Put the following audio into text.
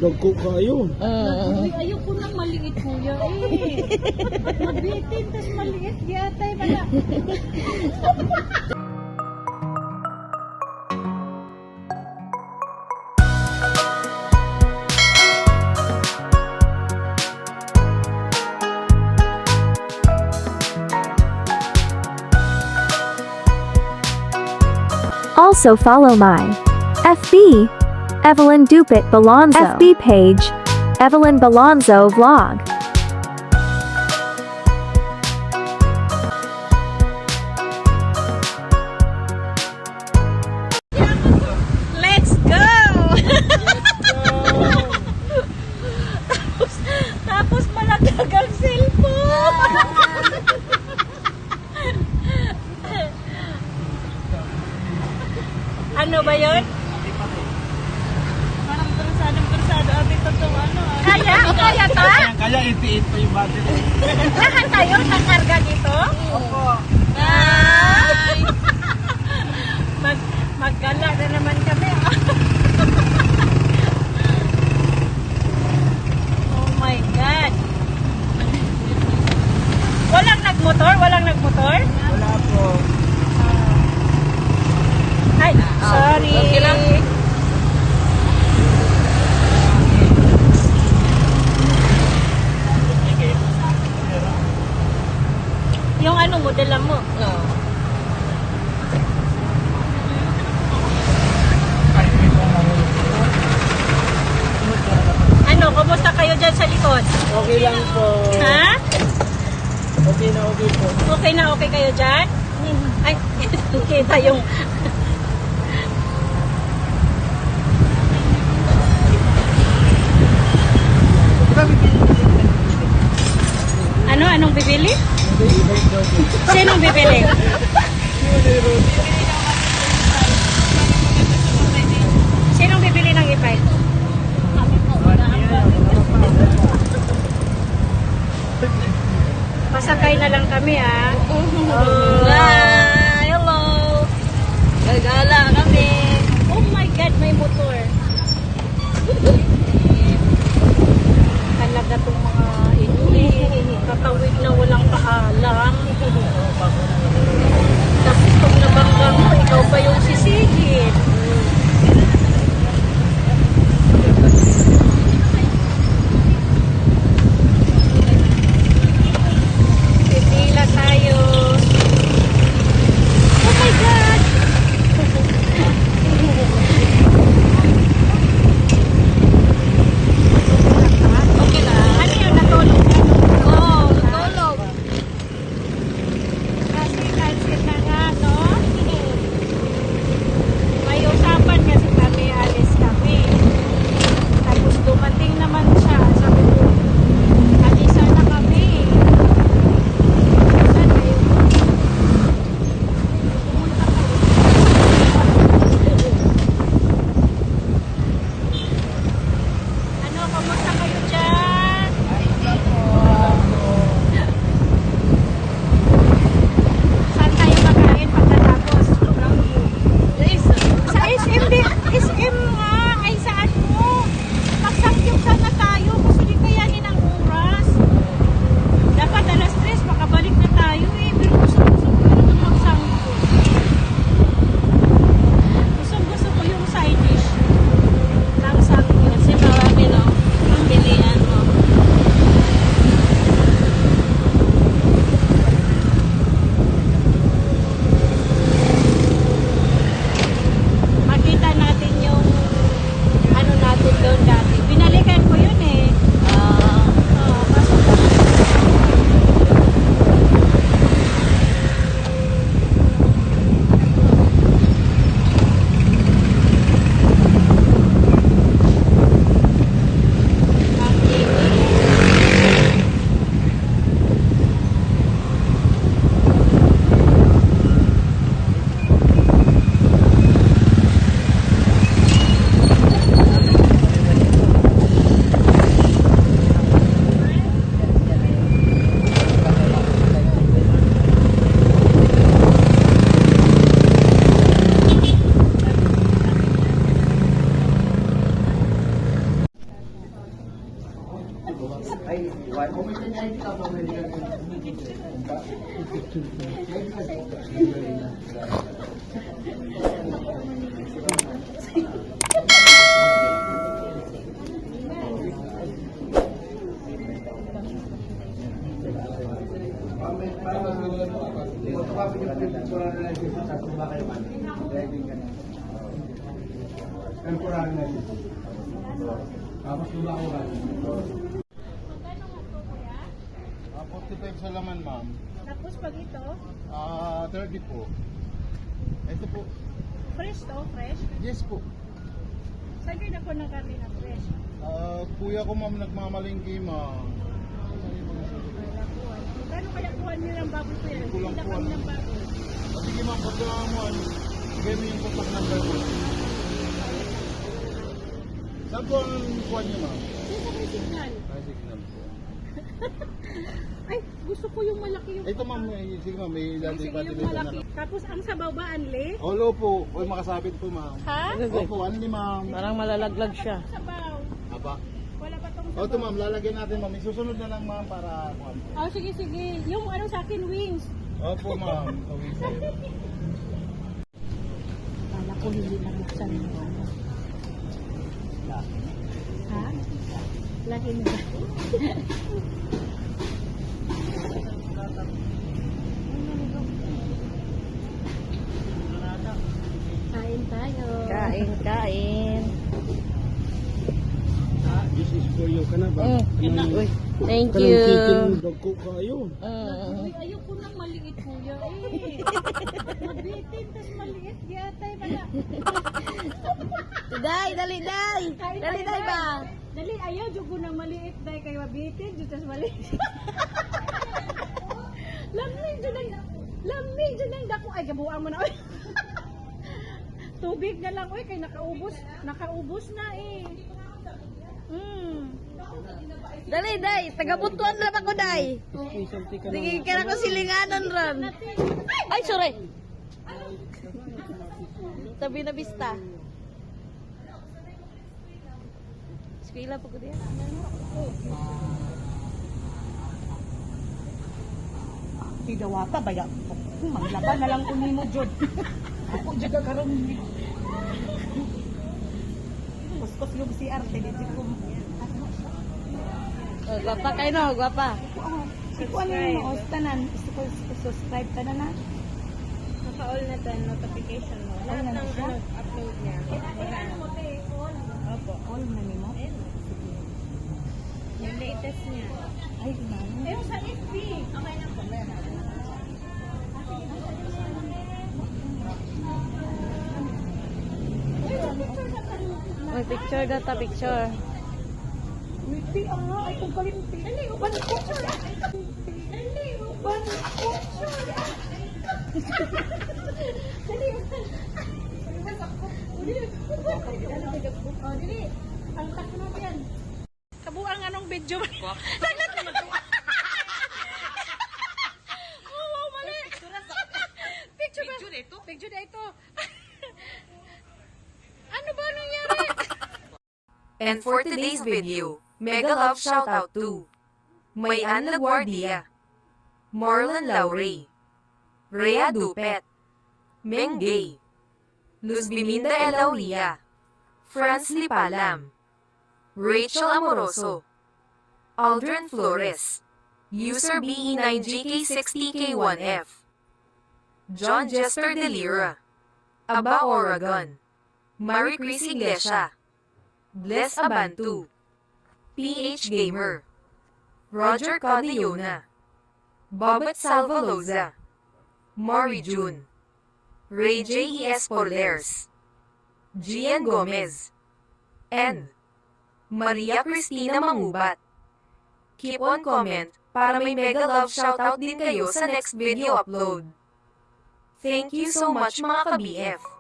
Dagko kayo. Uy, ayoko nang maliit kuya eh. Mabitin, tas maliit yata eh pala. Also follow my FB Evelyn Dupit Balonzo FB page Evelyn Balonzo Vlog. Let's go! tapos malagag ang cellphone. Ano ba yun? Parang bersado. Abit itong ano. Kaya ta? Kaya 88 pa yung battery. Lahat tayo nakarga dito? Opo. Ay! Maggala na naman kami. Oh my God. Walang nagmotor? Wala po. Ay, sorry. Okay lang. Yung ano mo, dala mo. Oo. Ano, kumusta kayo dyan sa likod? Okay lang po. Ha? Okay na po. Okay na okay kayo dyan? Ay, kita yung... Anong bibili? Sinong bibili? Sinong bibili ng ipay? Pasakay na lang kami ah. Hi! Hello! Gagala kami. Oh my God, may motor. Talaga itong mga katawid na walang paalam. Tapos pag nabanggang mo, ikaw pa yung sisigit. Pipila tayo. Temporary na yun. Tapos diba ako ba? 45 sa laman, ma'am. Tapos pag ito, 30 po. Ito po. fresh to, fresh. Yes po. Saan kayo na po ng karne na fresh? Kuya ko, ma'am, nagmamalingki, ma'am. Kano kaya kuha niyo ng baboy ko yan? Kulang Hindi po, kami ano? ng baboy. Sige, ma'am, pagka mo, bigay mo yung contact number ko. Saan po ang kuha niyo, ma'am? Saan sa may signal? Signal po. Ay, gusto ko yung malaki yung... Ito, ma'am, sige, ma'am, may Sige, dati-dati yung malaki. Tapos ang sabaw ba, Anli? Olo po. Uy, makasabit po, ma'am. Ha? Opo, ano ni ma'am? Parang malalaglag siya. Sabaw. Aba. Wala pa tong O, sabaw. ito, ma'am, lalagyan natin, ma'am. Isusunod na lang, ma'am, para... Oh, sige, sige. Yung ano sa akin, wings. Opo, ma'am. Kala ko hindi na buksan yung ano. Ha? Lagi na. Kain tayo. Kain. This is for you. Kana ba? Uy, thank Kanang you. chicken dagko kayo. Uy, ayoko nang maliit kuya eh. Mabitin, tas maliit. Yatay pala. Dali, Dali ba? Dali, ayaw, jugo nang maliit. Dahil kayo mabitin, jugo tas maliit. Lamig dyan ang dako. Ay, gabuang mo na. Uy. Tubig na lang. Uy, kay nakaubos na eh. Dali, tagabutuan na ako, Day. Sige, kaya ko silinganan ron. Ay, sorry. Tabi na bista. Eskwela po ko diyan. Tidawata ba yan? Maglaban na lang kung mo, Jod. Ako juga karon. Kuskus yung si Arte. Dito ko. Oh, gwapa kayo no, gwapa. Iko ano yung mga tanan? Subscribe ka na na? Naka-all na to, notification mo. Lahat ng upload niya. Opo. All na ni mo? Yung latest niya. Ay, umano. Pero sa FB. Okay na po. May picture data, picture. Witi, ay kung kalimpi. Dali, uban ko. Dali, uban ko. Dali, dali. Ang tak na yan. Kabuang anong video ba? Saglit na. Oo, mali. Picture ba? Picture na ito. Ano ba nangyari? And for today's video, mega love shoutout to Mayan Laguardia, Marlon Laure, Rhea Dupet, Meng Gay, Luz Biminda Elauria, Franz Lipalam, Rachel Amoroso, Aldrin Flores, User BE9GK60K1F, John Jester De Lira, Aba Oregon, Marie Chris Iglesia, Bless Abantu, PH Gamer, Roger Codiona, Bobat Salvaloza, Mari June, Ray J.E.S. Polers, Gian Gomez, and Maria Cristina Mangubat. Keep on comment para may mega love shoutout din kayo sa next video upload. Thank you so much mga ka-BF!